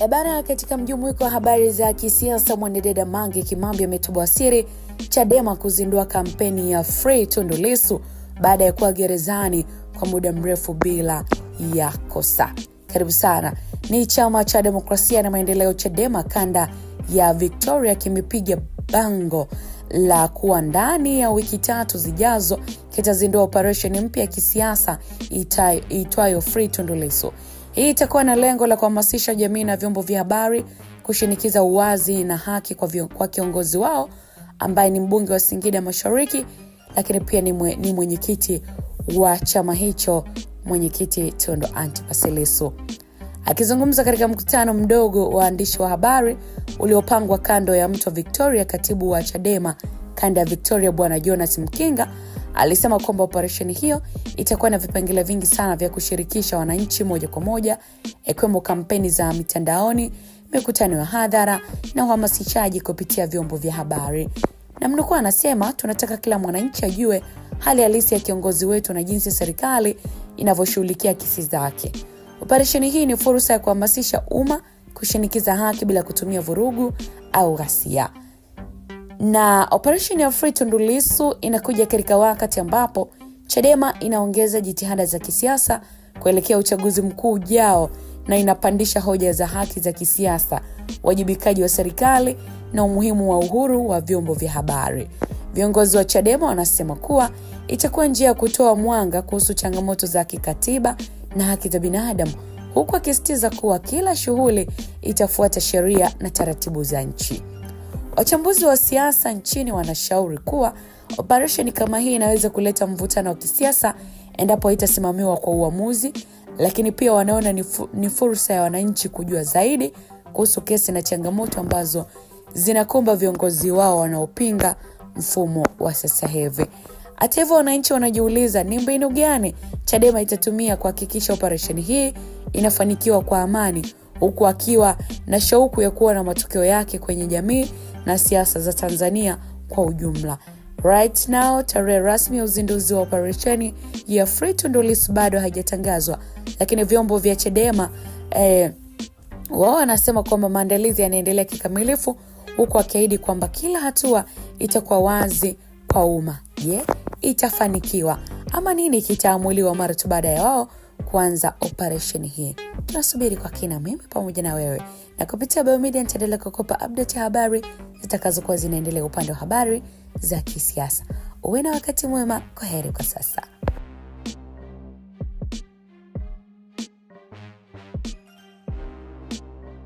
Bana, katika mjumuiko wa habari za kisiasa, mwanadada Mange Kimambi ametoboa siri Chadema kuzindua kampeni ya Free Tundu Lissu baada ya kuwa gerezani kwa muda mrefu bila ya kosa. Karibu sana. Ni chama cha demokrasia na maendeleo Chadema kanda ya Victoria kimepiga bango la kuwa ndani ya wiki 3 zijazo kitazindua operation mpya ya kisiasa itwayo Free Tundu Lissu. Hii itakuwa na lengo la kuhamasisha jamii na vyombo vya habari kushinikiza uwazi na haki kwa kiongozi wao ambaye ni mbunge wa Singida Mashariki, lakini pia ni mwenyekiti wa chama hicho, mwenyekiti Tundu Antipas Lissu. Akizungumza katika mkutano mdogo wa waandishi wa habari uliopangwa kando ya mto Victoria, katibu wa Chadema kanda ya Victoria Bwana Jonas Mkinga alisema kwamba operation hiyo itakuwa na vipengele vingi sana vya kushirikisha wananchi moja kwa moja, ikiwemo kampeni za mitandaoni, mikutano ya hadhara na uhamasishaji kupitia vyombo vya habari. Na mnukuu anasema, tunataka kila mwananchi ajue hali halisi ya kiongozi wetu na jinsi serikali inavyoshughulikia kesi zake. Operation hii ni fursa ya kuhamasisha umma kushinikiza haki bila kutumia vurugu au ghasia. Na operation ya Free Tundu Lissu inakuja katika wakati ambapo Chadema inaongeza jitihada za kisiasa kuelekea uchaguzi mkuu ujao na inapandisha hoja za haki za kisiasa, wajibikaji wa serikali na umuhimu wa uhuru wa vyombo vya habari. Viongozi wa Chadema wanasema kuwa itakuwa njia ya kutoa mwanga kuhusu changamoto za kikatiba na haki za binadamu, huku akisisitiza kuwa kila shughuli itafuata sheria na taratibu za nchi. Wachambuzi wa siasa nchini wanashauri kuwa operation kama hii inaweza kuleta mvutano wa kisiasa endapo itasimamiwa kwa uamuzi, lakini pia wanaona ni fursa ya wananchi kujua zaidi kuhusu kesi na changamoto ambazo zinakumba viongozi wao wanaopinga mfumo wa sasa hivi. Hata hivyo, wananchi wanajiuliza ni mbinu gani Chadema itatumia kuhakikisha operation hii inafanikiwa kwa amani, huku akiwa na shauku ya kuwa na matokeo yake kwenye jamii na siasa za Tanzania kwa ujumla. Right now, tarehe rasmi ya uzinduzi wa operation ya Free Tundu Lissu bado haijatangazwa, lakini vyombo vya Chadema wao wanasema kwamba maandalizi yanaendelea kikamilifu, huku akiahidi kwamba kila hatua itakuwa wazi kwa umma. Itafanikiwa ama nini kitaamuliwa mara tu baada ya wao kuanza operation hii? Tunasubiri kwa kina, mimi pamoja na wewe, na kupitia Biomedia nitaendelea kukupa update ya habari zitakazokuwa zinaendelea upande wa habari za kisiasa. Uwe na wakati mwema. Kwaheri kwa sasa.